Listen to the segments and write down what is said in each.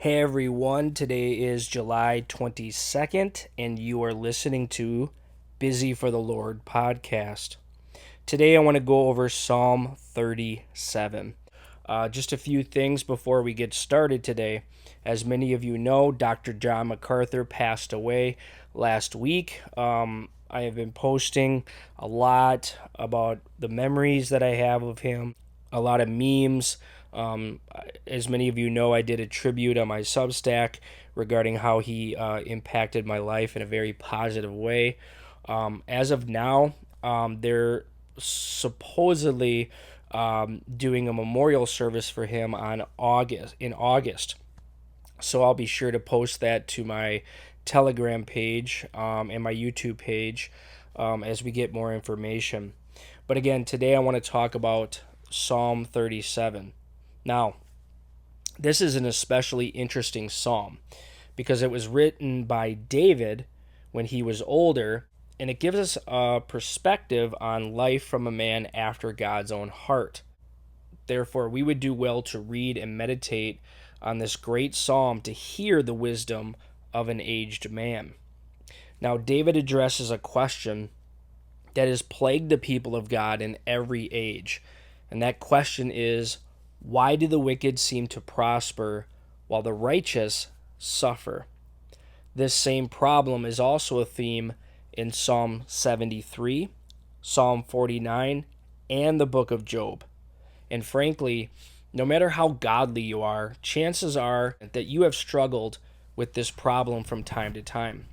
Hey everyone, today is July 22nd, and you are listening to Busy for the Lord podcast. Today I want to go over Psalm 37. Just a few things before we get started today. As many of you know, Dr. John MacArthur passed away last week. I have been posting a lot about the memories that I have of him, a lot of memes. As many of you know, I did a tribute on my Substack regarding how he impacted my life in a very positive way. As of now, they're supposedly doing a memorial service for him in August. So I'll be sure to post that to my Telegram page and my YouTube page as we get more information. But again, today I want to talk about Psalm 37. Now, this is an especially interesting psalm because it was written by David when he was older, and it gives us a perspective on life from a man after God's own heart. Therefore, we would do well to read and meditate on this great psalm to hear the wisdom of an aged man. Now, David addresses a question that has plagued the people of God in every age, and that question is, why do the wicked seem to prosper while the righteous suffer? This same problem is also a theme in Psalm 73, Psalm 49, and the book of Job. And frankly, no matter how godly you are, chances are that you have struggled with this problem from time to time.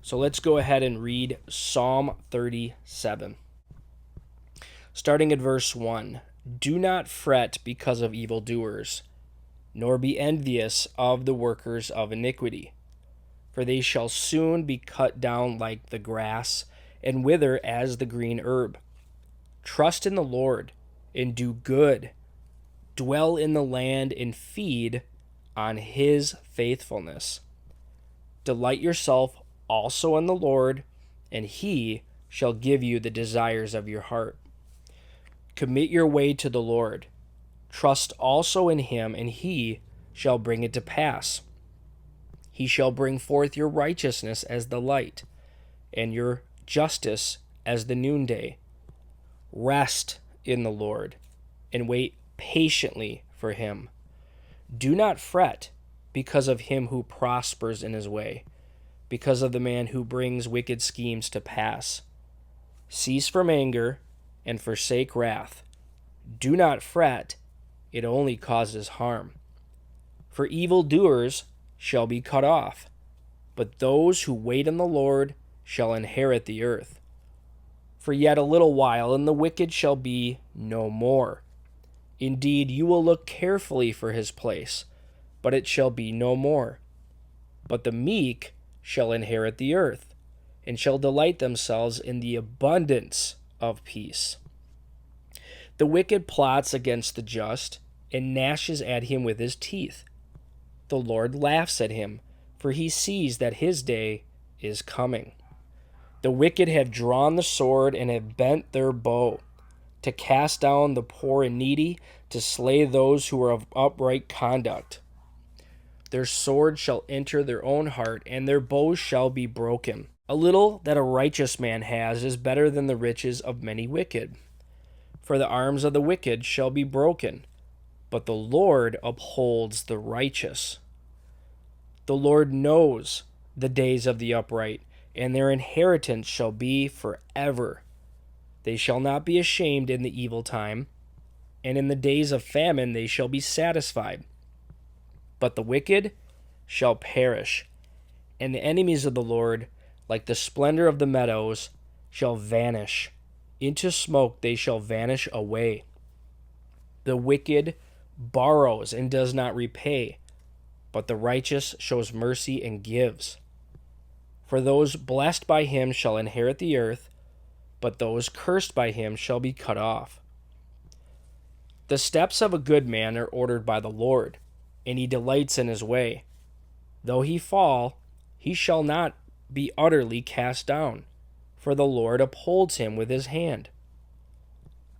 So let's go ahead and read Psalm 37. Starting at verse 1. Do not fret because of evildoers, nor be envious of the workers of iniquity. For they shall soon be cut down like the grass, and wither as the green herb. Trust in the Lord, and do good. Dwell in the land, and feed on his faithfulness. Delight yourself also in the Lord, and he shall give you the desires of your heart. Commit your way to the Lord. Trust also in him, and he shall bring it to pass. He shall bring forth your righteousness as the light, and your justice as the noonday. Rest in the Lord, and wait patiently for him. Do not fret because of him who prospers in his way, because of the man who brings wicked schemes to pass. Cease from anger and forsake wrath. Do not fret, it only causes harm. For evildoers shall be cut off, but those who wait on the Lord shall inherit the earth. For yet a little while, and the wicked shall be no more. Indeed, you will look carefully for his place, but it shall be no more. But the meek shall inherit the earth, and shall delight themselves in the abundance of peace. The wicked plots against the just, and gnashes at him with his teeth. The Lord laughs at him, for he sees that his day is coming. The wicked have drawn the sword and have bent their bow, to cast down the poor and needy, to slay those who are of upright conduct. Their sword shall enter their own heart, and their bows shall be broken. A little that a righteous man has is better than the riches of many wicked. For the arms of the wicked shall be broken, but the Lord upholds the righteous. The Lord knows the days of the upright, and their inheritance shall be forever. They shall not be ashamed in the evil time, and in the days of famine they shall be satisfied. But the wicked shall perish, and the enemies of the Lord, like the splendor of the meadows, shall vanish. Into smoke they shall vanish away. The wicked borrows and does not repay, but the righteous shows mercy and gives. For those blessed by him shall inherit the earth, but those cursed by him shall be cut off. The steps of a good man are ordered by the Lord, and he delights in his way. Though he fall, he shall not be utterly cast down, for the Lord upholds him with his hand.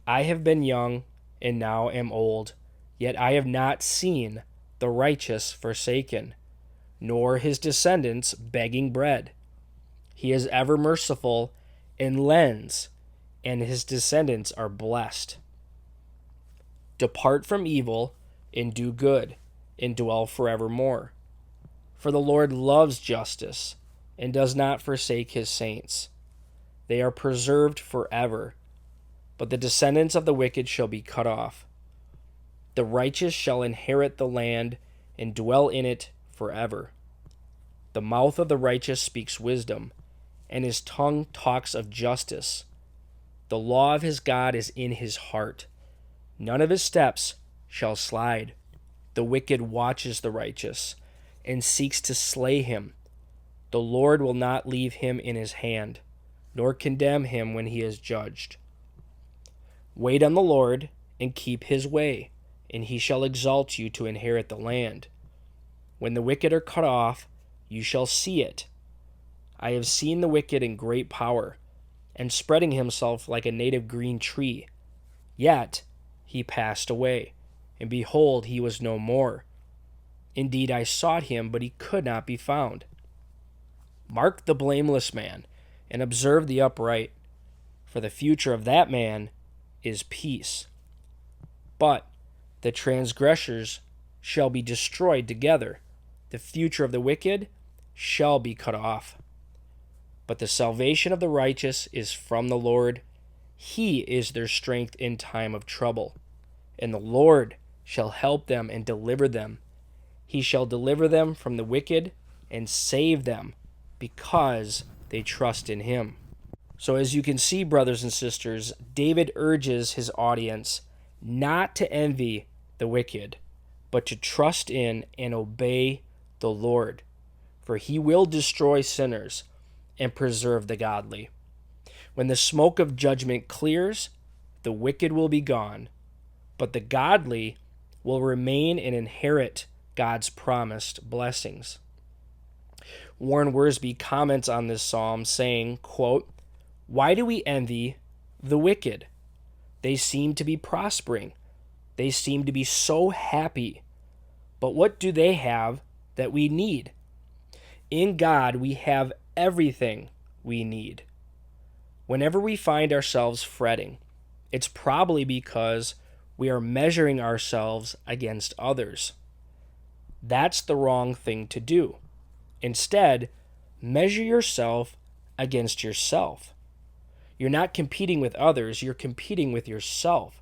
I have been young, and now am old, yet I have not seen the righteous forsaken, nor his descendants begging bread. He is ever merciful and lends, and his descendants are blessed. Depart from evil and do good, and dwell forevermore. For the Lord loves justice and does not forsake his saints. They are preserved forever, but the descendants of the wicked shall be cut off. The righteous shall inherit the land and dwell in it forever. The mouth of the righteous speaks wisdom, and his tongue talks of justice. The law of his God is in his heart. None of his steps shall slide. The wicked watches the righteous and seeks to slay him. The Lord will not leave him in his hand, nor condemn him when he is judged. Wait on the Lord and keep his way, and he shall exalt you to inherit the land. When the wicked are cut off, you shall see it. I have seen the wicked in great power, and spreading himself like a native green tree. Yet he passed away, and behold, he was no more. Indeed, I sought him, but he could not be found. Mark the blameless man, and observe the upright, for the future of that man is peace. But the transgressors shall be destroyed together. The future of the wicked shall be cut off. But the salvation of the righteous is from the Lord. He is their strength in time of trouble. And the Lord shall help them and deliver them. He shall deliver them from the wicked and save them, because they trust in him. So as you can see, brothers and sisters, David urges his audience not to envy the wicked, but to trust in and obey the Lord, for he will destroy sinners and preserve the godly. When the smoke of judgment clears, the wicked will be gone, but the godly will remain and inherit God's promised blessings. Warren Wiersbe comments on this psalm saying, quote, "Why do we envy the wicked? They seem to be prospering. They seem to be so happy. But what do they have that we need? In God, we have everything we need. Whenever we find ourselves fretting, it's probably because we are measuring ourselves against others. That's the wrong thing to do. Instead, measure yourself against yourself. You're not competing with others, you're competing with yourself.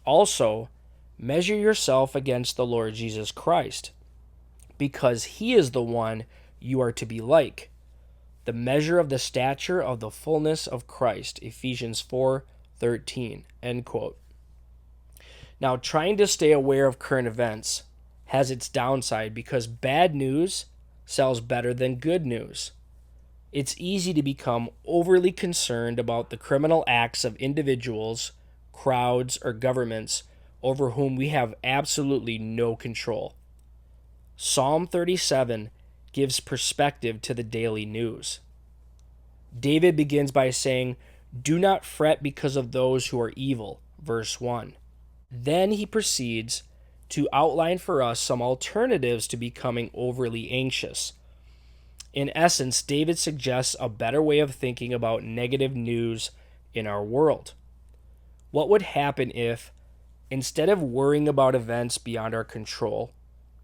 Also, measure yourself against the Lord Jesus Christ, because he is the one you are to be like. The measure of the stature of the fullness of Christ, Ephesians 4:13, end quote. Now, trying to stay aware of current events has its downside because bad news sells better than good news. It's easy to become overly concerned about the criminal acts of individuals, crowds, or governments over whom we have absolutely no control. Psalm 37 gives perspective to the daily news. David begins by saying, "Do not fret because of those who are evil," verse 1. Then he proceeds to outline for us some alternatives to becoming overly anxious. In essence, David suggests a better way of thinking about negative news in our world. What would happen if, instead of worrying about events beyond our control,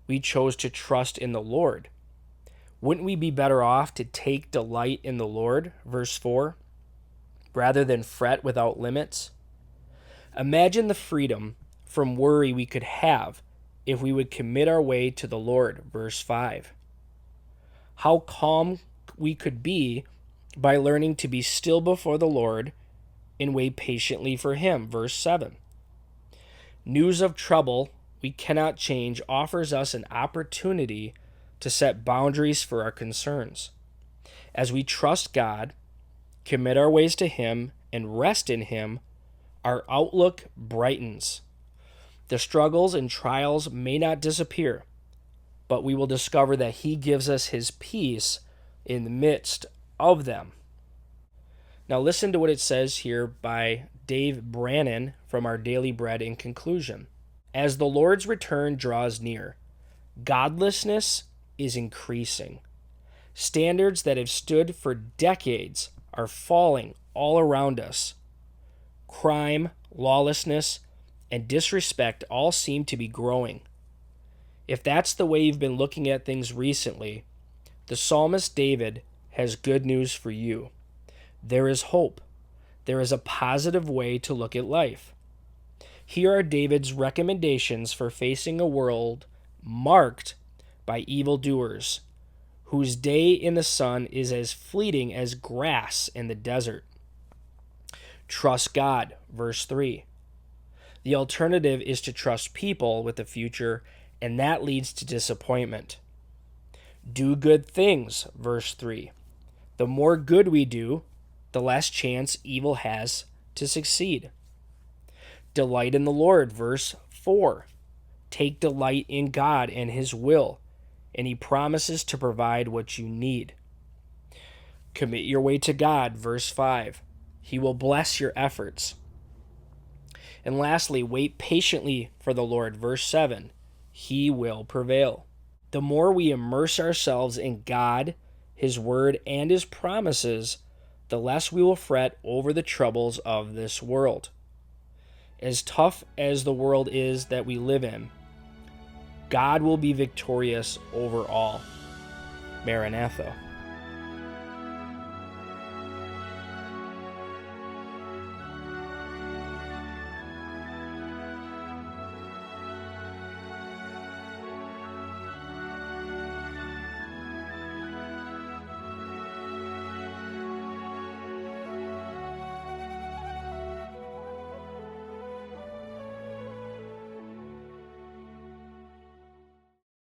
we chose to trust in the Lord? Wouldn't we be better off to take delight in the Lord, verse 4, rather than fret without limits? Imagine the freedom from worry we could have if we would commit our way to the Lord, verse 5. How calm we could be by learning to be still before the Lord and wait patiently for him, verse 7. News of trouble we cannot change offers us an opportunity to set boundaries for our concerns. As we trust God, commit our ways to him, and rest in him, our outlook brightens. The struggles and trials may not disappear, but we will discover that he gives us his peace in the midst of them. Now listen to what it says here by Dave Brannon from Our Daily Bread in conclusion. As the Lord's return draws near, Godlessness is increasing. Standards that have stood for decades are falling all around us. Crime, lawlessness, and disrespect all seem to be growing. If that's the way you've been looking at things recently, the psalmist David has good news for you. There is hope. There is a positive way to look at life. Here are David's recommendations for facing a world marked by evildoers, whose day in the sun is as fleeting as grass in the desert. Trust God, verse 3. The alternative is to trust people with the future, and that leads to disappointment. Do good things, verse 3. The more good we do, the less chance evil has to succeed. Delight in the Lord, verse 4. Take delight in God and His will, and He promises to provide what you need. Commit your way to God, verse 5. He will bless your efforts. And lastly, wait patiently for the Lord, verse 7. He will prevail. The more we immerse ourselves in God, His Word, and His promises, the less we will fret over the troubles of this world. As tough as the world is that we live in, God will be victorious over all. Maranatha.